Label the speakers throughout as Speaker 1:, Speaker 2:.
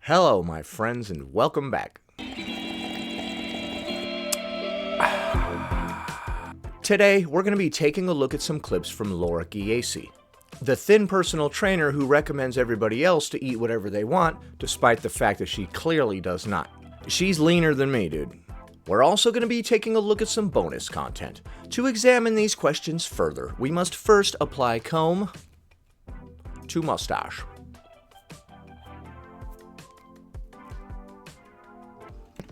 Speaker 1: Hello, my friends, and welcome back. Today, we're going to be taking a look at some clips from Laura Giesi, the thin personal trainer who recommends everybody else to eat whatever they want, despite the fact that she clearly does not. She's leaner than me, dude. We're also going to be taking a look at some bonus content. To examine these questions further, we must first apply comb to mustache.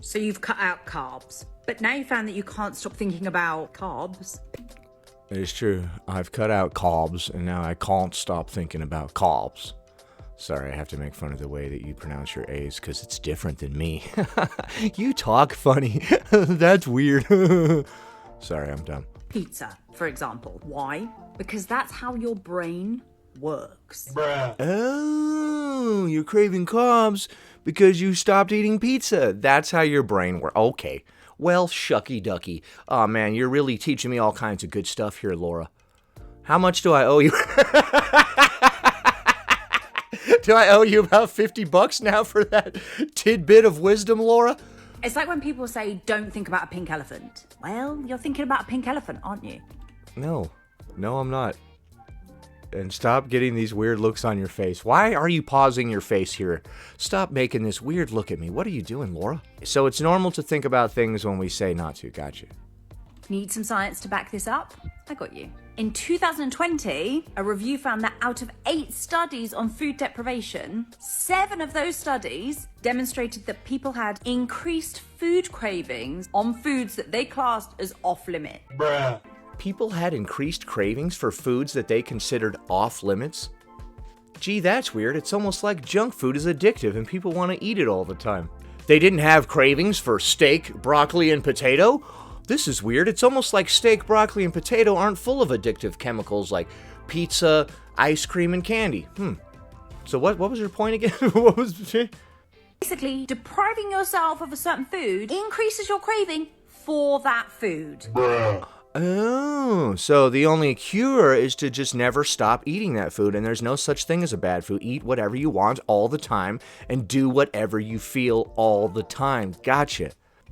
Speaker 2: So you've cut out carbs, but now you found that you can't stop thinking about carbs.
Speaker 1: It is true. I've cut out carbs, and now I can't stop thinking about carbs. Sorry, I have to make fun of the way that you pronounce your A's, because it's different than me. You talk funny. That's weird. Sorry, I'm dumb.
Speaker 2: Pizza, for example. Why? Because that's how your brain works.
Speaker 3: Bruh.
Speaker 1: Oh, you're craving carbs because you stopped eating pizza. That's how your brain works. Okay. Well, shucky ducky. Oh man, you're really teaching me all kinds of good stuff here, Laura. How much do I owe you? Do I owe you about $50 now for that tidbit of wisdom, Laura?
Speaker 2: It's like when people say, don't think about a pink elephant. Well, you're thinking about a pink elephant, aren't you?
Speaker 1: No, I'm not. And stop getting these weird looks on your face. Why are you pausing your face here? Stop making this weird look at me. What are you doing, Laura? So it's normal to think about things when we say not to. Gotcha.
Speaker 2: Need some science to back this up? I got you. In 2020, a review found that out of 8 studies on food deprivation, 7 of those studies demonstrated that people had increased food cravings on foods that they classed as off-limit.
Speaker 3: Bruh.
Speaker 1: People had increased cravings for foods that they considered off limits? Gee, that's weird. It's almost like junk food is addictive and people want to eat it all the time. They didn't have cravings for steak, broccoli, and potato? This is weird. It's almost like steak, broccoli, and potato aren't full of addictive chemicals like pizza, ice cream, and candy. So what was your point again? What was it?
Speaker 2: Basically, depriving yourself of a certain food increases your craving for that food.
Speaker 3: Bruh.
Speaker 1: Oh, so the only cure is to just never stop eating that food, and there's no such thing as a bad food. Eat whatever you want all the time, and do whatever you feel all the time. Gotcha.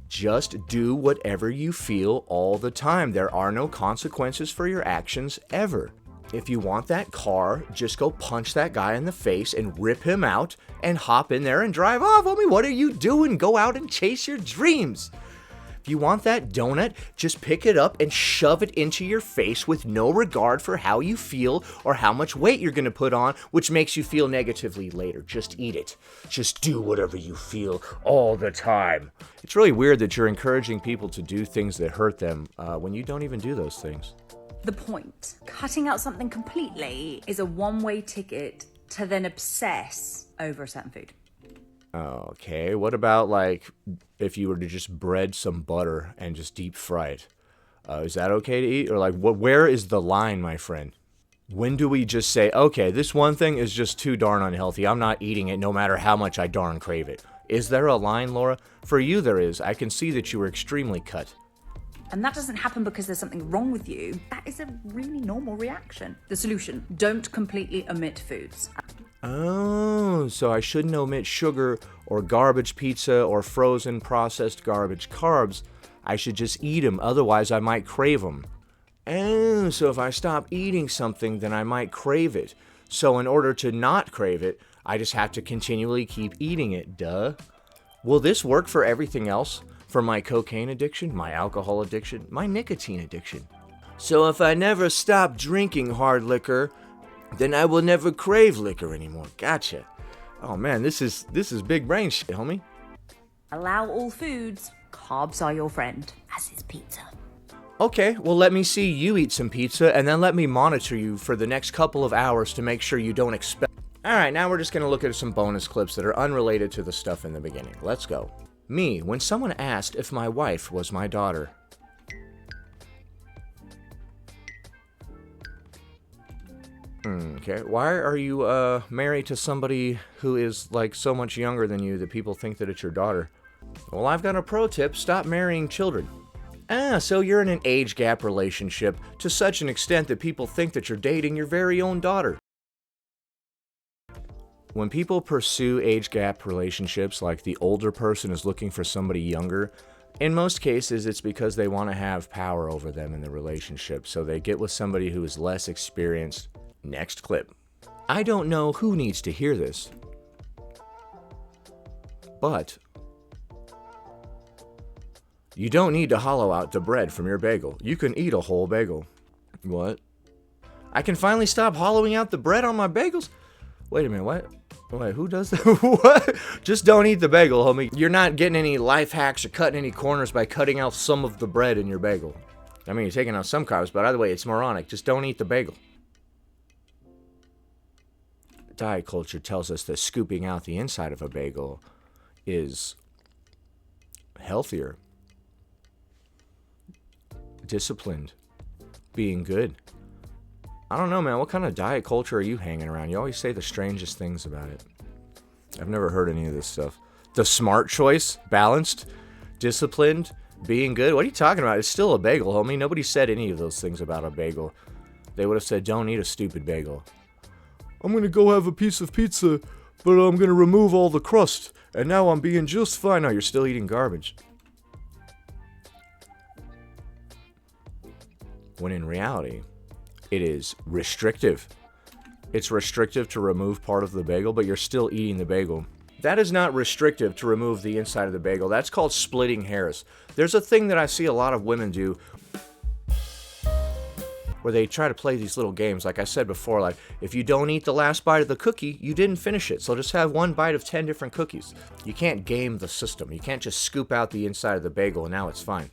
Speaker 1: Just do whatever you feel all the time. There are no consequences for your actions ever. If you want that car, just go punch that guy in the face and rip him out and hop in there and drive off. I mean, what are you doing? Go out and chase your dreams. If you want that donut, just pick it up and shove it into your face with no regard for how you feel or how much weight you're going to put on, which makes you feel negatively later. Just eat it. Just do whatever you feel all the time. It's really weird that you're encouraging people to do things that hurt them when you don't even do those things.
Speaker 2: The point. Cutting out something completely is a one-way ticket to then obsess over a certain food.
Speaker 1: Okay, what about like if you were to just bread some butter and just deep fry it? Is that okay to eat? Or like, where is the line, my friend? When do we just say, okay, this one thing is just too darn unhealthy. I'm not eating it no matter how much I darn crave it. Is there a line, Laura? For you there is. I can see that you were extremely cut.
Speaker 2: And that doesn't happen because there's something wrong with you. That is a really normal reaction. The solution, don't completely omit foods.
Speaker 1: Oh, so I shouldn't omit sugar or garbage pizza or frozen processed garbage carbs. I should just eat them, otherwise I might crave them. Oh, so if I stop eating something, then I might crave it. So in order to not crave it, I just have to continually keep eating it, duh. Will this work for everything else? For my cocaine addiction, my alcohol addiction, my nicotine addiction? So if I never stop drinking hard liquor, then I will never crave liquor anymore. Gotcha. Oh man, this is big brain shit, homie.
Speaker 2: Allow all foods. Carbs are your friend, as is pizza.
Speaker 1: Okay, well let me see you eat some pizza, and then let me monitor you for the next couple of hours to make sure you don't expel. Alright, now we're just gonna look at some bonus clips that are unrelated to the stuff in the beginning. Let's go. Me, when someone asked if my wife was my daughter. Okay, why are you married to somebody who is like so much younger than you that people think that it's your daughter? Well, I've got a pro tip. Stop marrying children. So you're in an age gap relationship to such an extent that people think that you're dating your very own daughter. When people pursue age gap relationships, like the older person is looking for somebody younger, in most cases it's because they want to have power over them in the relationship, so they get with somebody who is less experienced. Next clip. I don't know who needs to hear this, but you don't need to hollow out the bread from your bagel. You can eat a whole bagel. What? I can finally stop hollowing out the bread on my bagels? Wait a minute, what? Wait, who does that? What? Just don't eat the bagel, homie. You're not getting any life hacks or cutting any corners by cutting out some of the bread in your bagel. I mean, you're taking out some carbs, but either way, it's moronic. Just don't eat the bagel. Diet culture tells us that scooping out the inside of a bagel is healthier, disciplined, being good. I don't know, man. What kind of diet culture are you hanging around? You always say the strangest things about it. I've never heard any of this stuff. The smart choice, balanced, disciplined, being good. What are you talking about? It's still a bagel, homie. Nobody said any of those things about a bagel. They would have said, don't eat a stupid bagel. I'm going to go have a piece of pizza, but I'm going to remove all the crust. And now I'm being just fine. No, you're still eating garbage. When in reality, it is restrictive. It's restrictive to remove part of the bagel, but you're still eating the bagel. That is not restrictive to remove the inside of the bagel. That's called splitting hairs. There's a thing that I see a lot of women do where they try to play these little games. Like I said before, like, if you don't eat the last bite of the cookie, you didn't finish it. So just have one bite of 10 different cookies. You can't game the system. You can't just scoop out the inside of the bagel and now it's fine.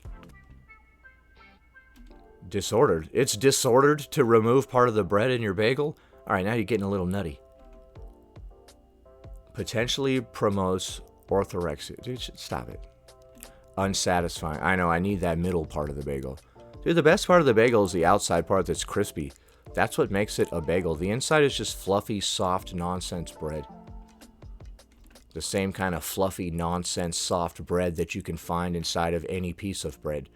Speaker 1: Disordered. It's disordered to remove part of the bread in your bagel? All right, now you're getting a little nutty. Potentially promotes orthorexia. Dude, stop it. Unsatisfying. I know, I need that middle part of the bagel. Dude, the best part of the bagel is the outside part that's crispy. That's what makes it a bagel. The inside is just fluffy, soft, nonsense bread. The same kind of fluffy, nonsense, soft bread that you can find inside of any piece of bread.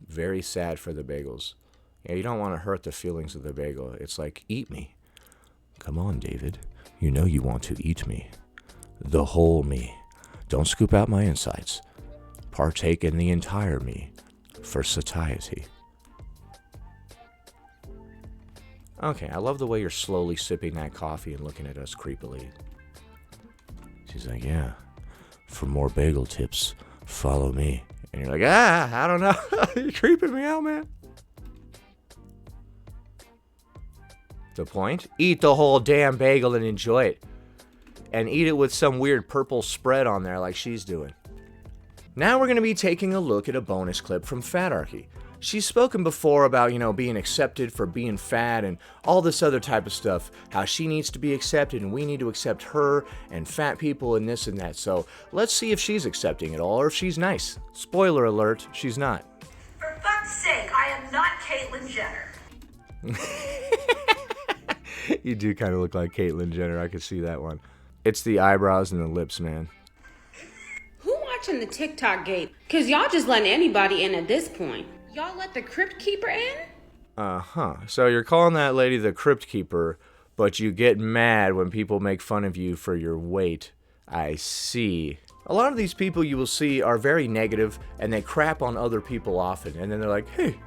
Speaker 1: Very sad for the bagels. Yeah, you don't want to hurt the feelings of the bagel. It's like, eat me. Come on, David. You know you want to eat me. The whole me. Don't scoop out my insides. Partake in the entire me for satiety. Okay, I love the way you're slowly sipping that coffee and looking at us creepily. She's like, yeah, for more bagel tips, follow me. And you're like, I don't know. You're creeping me out, man. The point? Eat the whole damn bagel and enjoy it. And eat it with some weird purple spread on there like she's doing. Now we're going to be taking a look at a bonus clip from Fatarchy. She's spoken before about, being accepted for being fat and all this other type of stuff. How she needs to be accepted and we need to accept her and fat people and this and that. So let's see if she's accepting it all or if she's nice. Spoiler alert, she's not.
Speaker 3: For fuck's sake, I am not Caitlyn Jenner.
Speaker 1: You do kind of look like Caitlyn Jenner. I could see that one. It's the eyebrows and the lips, man.
Speaker 4: Who watching the TikTok gate? Cause y'all just letting anybody in at this point. Y'all let the crypt keeper in?
Speaker 1: Uh-huh. So you're calling that lady the crypt keeper, but you get mad when people make fun of you for your weight. I see. A lot of these people you will see are very negative and they crap on other people often. And then they're like, hey,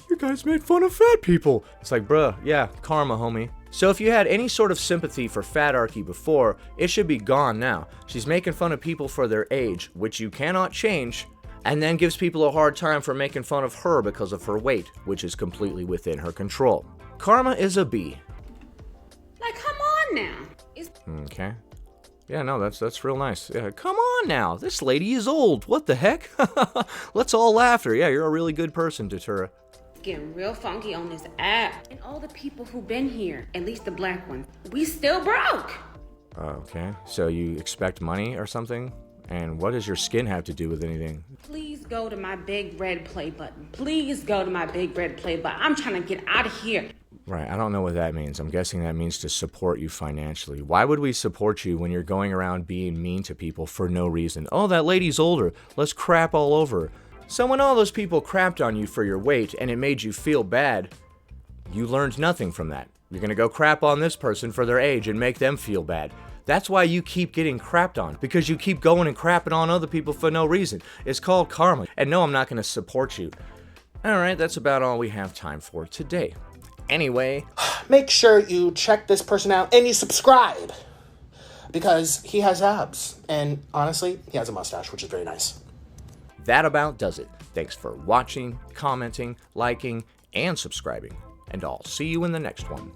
Speaker 1: you guys made fun of fat people. It's like, bruh, yeah, karma, homie. So if you had any sort of sympathy for Fatarchy before, it should be gone now. She's making fun of people for their age, which you cannot change, and then gives people a hard time for making fun of her because of her weight, which is completely within her control. Karma is a B.
Speaker 4: Like, come on now.
Speaker 1: Okay. Yeah, no, that's real nice. Yeah, come on now. This lady is old. What the heck? Let's all laugh at her. Yeah, you're a really good person, Datura.
Speaker 4: Getting real funky on this app. And all the people who've been here, at least the black ones, we still broke.
Speaker 1: Okay, so you expect money or something? And what does your skin have to do with anything?
Speaker 4: Please go to my big red play button. Please go to my big red play button. I'm trying to get out of here.
Speaker 1: Right, I don't know what that means. I'm guessing that means to support you financially. Why would we support you when you're going around being mean to people for no reason? Oh, that lady's older. Let's crap all over her. So when all those people crapped on you for your weight and it made you feel bad, you learned nothing from that. You're gonna go crap on this person for their age and make them feel bad. That's why you keep getting crapped on, because you keep going and crapping on other people for no reason. It's called karma. And no, I'm not gonna support you. Alright, that's about all we have time for today. Anyway,
Speaker 5: make sure you check this person out and you subscribe, because he has abs. And honestly, he has a mustache, which is very nice.
Speaker 1: that about does it. Thanks for watching, commenting, liking, and subscribing. And I'll see you in the next one.